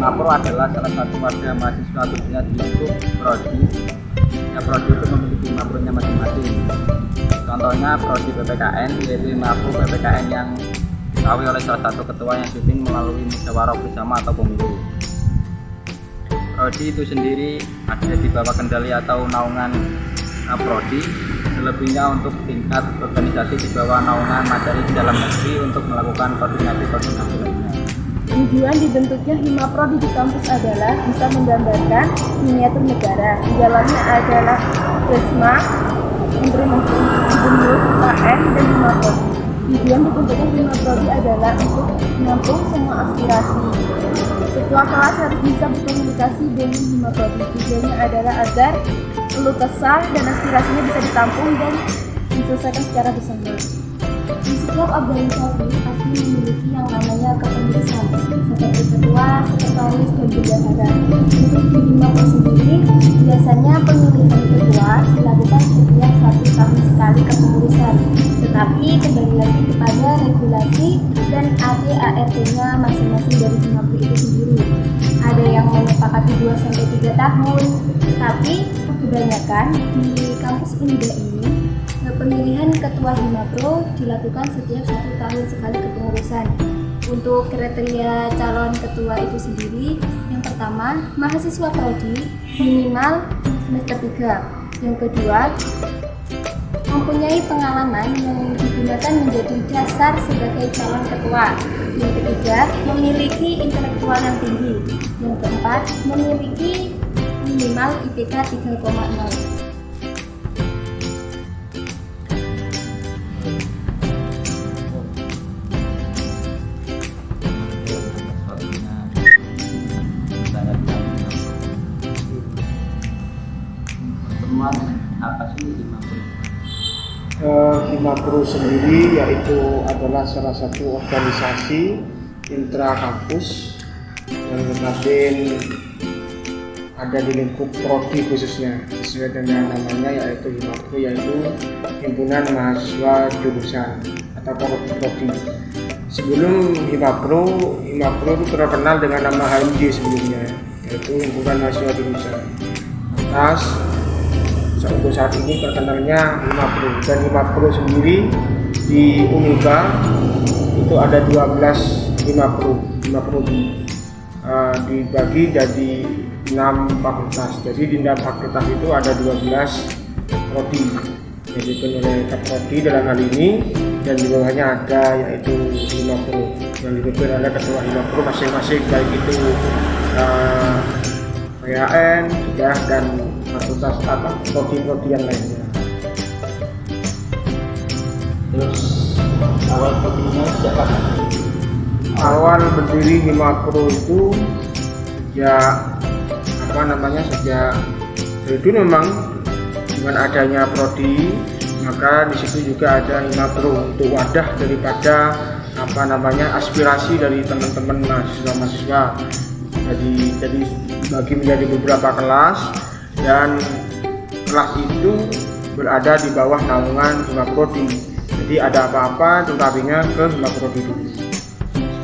Himapro adalah salah satu wadah mahasiswa khususnya di lingkup prodi. Ya, prodi itu memiliki Himapronya masing-masing. Contohnya prodi PPKN, yaitu Himapro PPKN yang diketahui oleh salah satu ketua yang dipimpin melalui musyawarah bersama atau pemilu. Prodi itu sendiri ada di bawah kendali atau naungan prodi, selebihnya untuk tingkat organisasi di bawah naungan materi di dalam negeri untuk melakukan koordinasi lainnya. Tujuan dibentuknya Himapro di kampus adalah bisa menggambarkan miniatur negara. Di dalamnya adalah Desma, Menteri-Menteri, Gubernur, KN, dan Himapro. Tujuan dibentuknya Himapro adalah untuk menampung semua aspirasi. Ketua kelas harus bisa berkomunikasi dengan Himapro. Tujuannya adalah agar keluh kesah dan aspirasinya bisa ditampung dan diselesaikan secara bersama. Di setiap organisasi pasti memiliki yang namanya kepengurusan seperti ketua, sekretaris, dan bendahara. Untuk di Himapro sendiri, biasanya pemilihan ketua dilakukan setiap 1 tahun sekali kepengurusan. Tetapi kembali lagi kepada regulasi dan AD/ART-nya masing-masing dari Himapro itu sendiri. Ada yang menyepakati 2-3 tahun, tapi kebanyakan di kampus Unida ini pemilihan ketua Himapro dilakukan setiap 1 tahun sekali kepengurusan. Untuk kriteria calon ketua itu sendiri, yang pertama, mahasiswa prodi minimal semester 3. Yang kedua, mempunyai pengalaman yang digunakan menjadi dasar sebagai calon ketua. Yang ketiga, memiliki intelektual yang tinggi. Yang keempat, memiliki minimal IPK 3,0. Apa sih Himapro? Himapro sendiri yaitu adalah salah satu organisasi intra kampus yang notabene ada di lingkup prodi khususnya sesuai dengan namanya yaitu Himapro, yaitu himpunan mahasiswa jurusan atau prodi. Sebelum Himapro itu terkenal dengan nama HMJ sebelumnya, yaitu himpunan mahasiswa jurusan. Atas untuk saat ini terkenalnya Himapro, dan Himapro sendiri di Unida itu ada 12 Himapro dibagi jadi 6 fakultas. Jadi di dalam fakultas itu ada 12 prodi yang dipimpin oleh prodi dalam hal ini, dan di bawahnya ada yaitu Himapro yang dipimpin oleh ketua Himapro masing-masing, baik itu PAN dan fakultas prodi yang lainnya. Terus awal berdirinya sejak kapan? Awal berdiri Himapro itu sejak itu memang dengan adanya prodi, maka di situ juga ada Himapro untuk wadah daripada aspirasi dari teman-teman mahasiswa. Jadi bagi menjadi beberapa kelas, dan kelas itu berada di bawah naungan Himaprodi. Jadi ada apa-apa tentangnya ke Himaprodi dulu.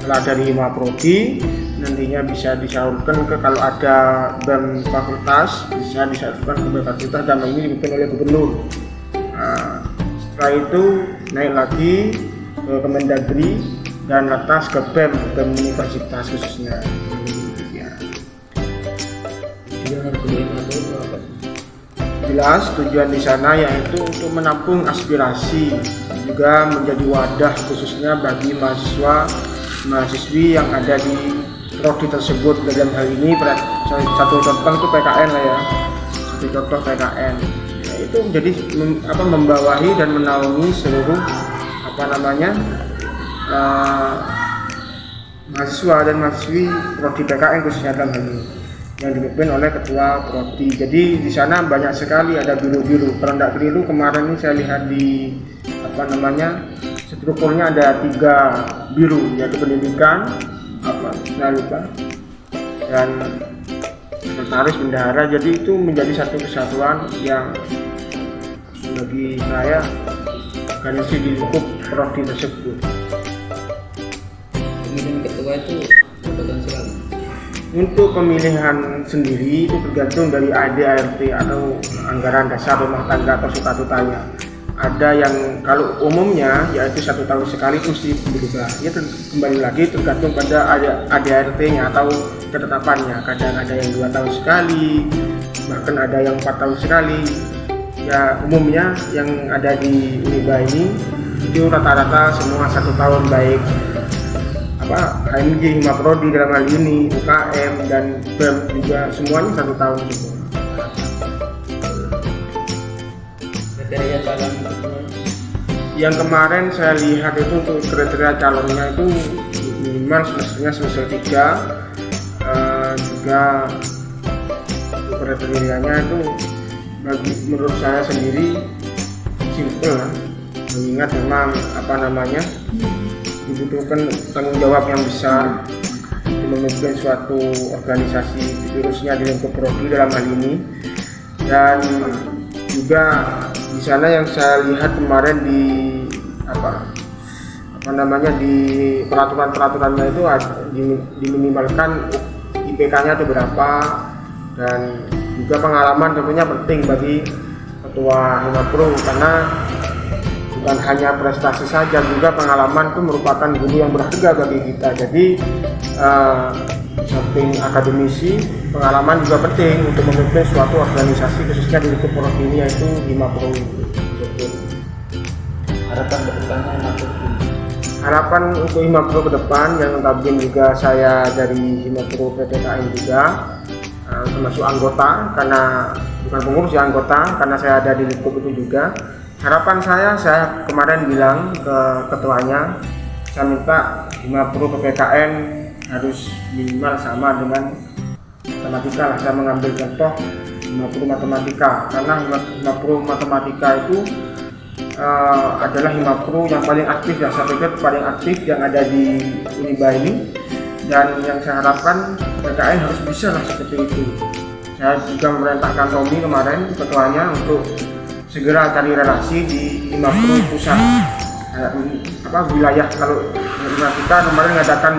Setelah dari Himaprodi nantinya bisa disalurkan ke, kalau ada BEM fakultas bisa disalurkan ke BEM fakultas, dan ini dipimpin oleh gubernur. Setelah itu naik lagi ke Kemendagri dan atas ke BEM universitas khususnya. Jelas tujuan di sana yaitu untuk menampung aspirasi, juga menjadi wadah khususnya bagi mahasiswi yang ada di prodi tersebut. Dalam hal ini satu contoh itu PKN lah ya, satu contoh PKN itu menjadi membawahi dan menaungi seluruh mahasiswa dan mahasiswi prodi PKN khususnya dalam hal ini, yang dipimpin oleh ketua prodi. Jadi di sana banyak sekali ada biru-biru. Kalau tidak keliru kemarin ini saya lihat di strukturnya ada 3 biru, yaitu pendidikan, dan sekretaris bendahara. Jadi itu menjadi satu kesatuan yang bagi saya organisasi di lingkup prodi tersebut. Pemilihan ketua itu jabatan sekali. Untuk pemilihan sendiri itu tergantung dari ADART atau anggaran dasar rumah tangga atau statutanya. Ada yang kalau umumnya yaitu 1 tahun sekali mesti berubah. Ya kembali lagi tergantung pada ADART-nya atau ketetapannya. Kadang ada yang 2 tahun sekali, bahkan ada yang 4 tahun sekali. Ya umumnya yang ada di Uniba ini itu rata-rata semua 1 tahun, baik HMJ, Hima Prodi dalam hal ini, UKM dan BEM juga semuanya 1 tahun juga. Kriteria calon Yang kemarin saya lihat itu untuk kriteria calonnya itu minimal semesternya semester 3, juga untuk kriterianya itu menurut saya sendiri simple, mengingat memang dibutuhkan tanggung jawab yang besar memimpin suatu organisasi, khususnya di lingkup prodi dalam hal ini. Dan juga di sana yang saya lihat kemarin di di peraturan-peraturannya itu diminimalkan IPK-nya itu berapa, dan juga pengalaman tentunya penting bagi ketua Himapro, karena bukan hanya prestasi saja, juga pengalaman itu merupakan guru yang berharga bagi kita. Jadi samping akademisi, pengalaman juga penting untuk memimpin suatu organisasi, khususnya di lingkup prodi ini yaitu Himapro. harapan kedepannya Harapan untuk Himapro ke depan, yang notabene juga saya dari Himapro PPKN juga, termasuk anggota, karena bukan pengurus ya, anggota, karena saya ada di lingkup itu juga. Harapan saya kemarin bilang ke ketuanya, saya minta Himapro PPKN harus minimal sama dengan matematika lah. Saya mengambil contoh Himapro matematika, karena Himapro matematika itu adalah Himapro yang paling aktif, ya saya pikir paling aktif yang ada di Uniba ini, dan yang saya harapkan PPKN harus bisa lah seperti itu. Saya juga memerintahkan Tommy kemarin, ketuanya, untuk segera cari relasi di Himapro pusat, wilayah. Kalau matematika kemarin mengadakan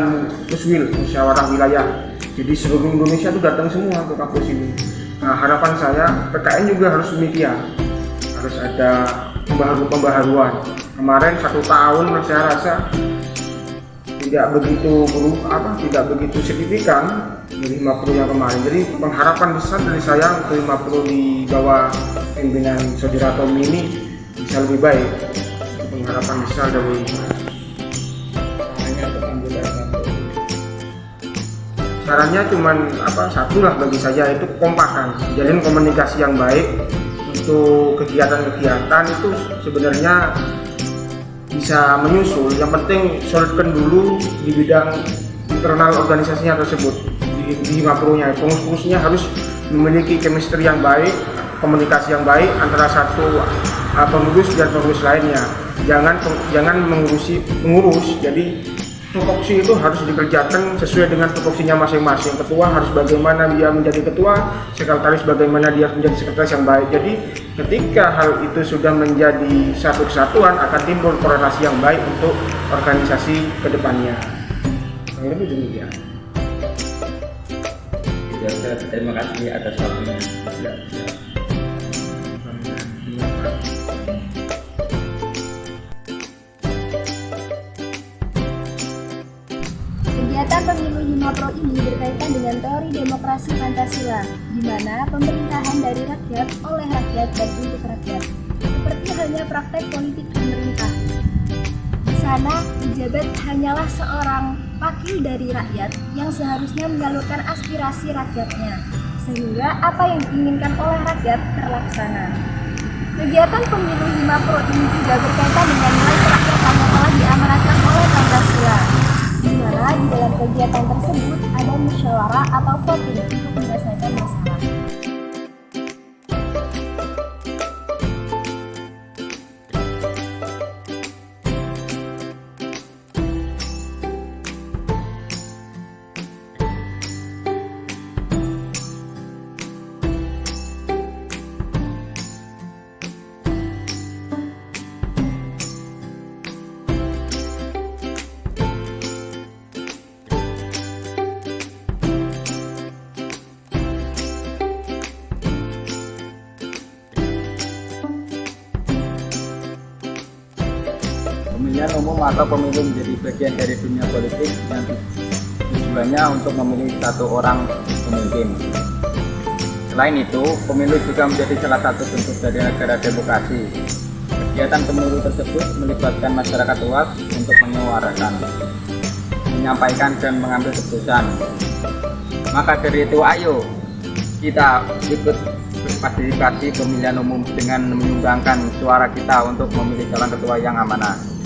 muswil, musyawarah wilayah, jadi seluruh Indonesia itu datang semua ke kampus ini. Nah, harapan saya PKN juga harus demikian, harus ada pembaharuan. Kemarin 1 tahun saya rasa tidak begitu signifikan dari Himapro yang kemarin. Jadi pengharapan besar dari saya untuk Himapro di bawah pimpinan Saudara Tommy ini bisa lebih baik. Pengharapan besar dari caranya cuman satu lah bagi saya, itu kompakan, jalin komunikasi yang baik. Untuk kegiatan-kegiatan itu sebenarnya bisa menyusul, yang penting solidkan dulu di bidang internal organisasinya tersebut. Di Himapro-nya, pengurus-pengurusnya harus memiliki chemistry yang baik, komunikasi yang baik antara satu pengurus dan pengurus lainnya. Jangan mengurus, jadi tupoksi itu harus dikerjakan sesuai dengan tupoksinya masing-masing. Ketua harus bagaimana dia menjadi ketua, sekretaris bagaimana dia menjadi sekretaris yang baik. Jadi ketika hal itu sudah menjadi satu kesatuan, akan timbul korelasi yang baik untuk organisasi kedepannya. Ini demikian. Terima kasih atas waktunya. Kegiatan pemilu Himapro ini berkaitan dengan teori demokrasi Pancasila, di mana pemerintahan dari rakyat, oleh rakyat, dan untuk rakyat, seperti halnya praktek politik pemerintah. Di sana, pejabat hanyalah seorang wakil dari rakyat yang seharusnya menyalurkan aspirasi rakyatnya, sehingga apa yang diinginkan oleh rakyat terlaksana. Kegiatan pemilu Himapro ini juga berkaitan dengan nilai kerakyatan yang telah diamanatkan oleh Pancasila, di mana di dalam kegiatan tersebut ada musyawarah atau voting untuk menyelesaikan masalah. Pemilihan umum atau pemilu menjadi bagian dari dunia politik yang tujuannya untuk memilih satu orang pemimpin. Selain itu, pemilu juga menjadi salah satu bentuk dari negara demokrasi. Kegiatan pemilu tersebut melibatkan masyarakat luas untuk menyuarakan, menyampaikan dan mengambil keputusan. Maka dari itu, ayo kita ikut berpartisipasi pemilihan umum dengan menyumbangkan suara kita untuk memilih calon ketua yang amanah.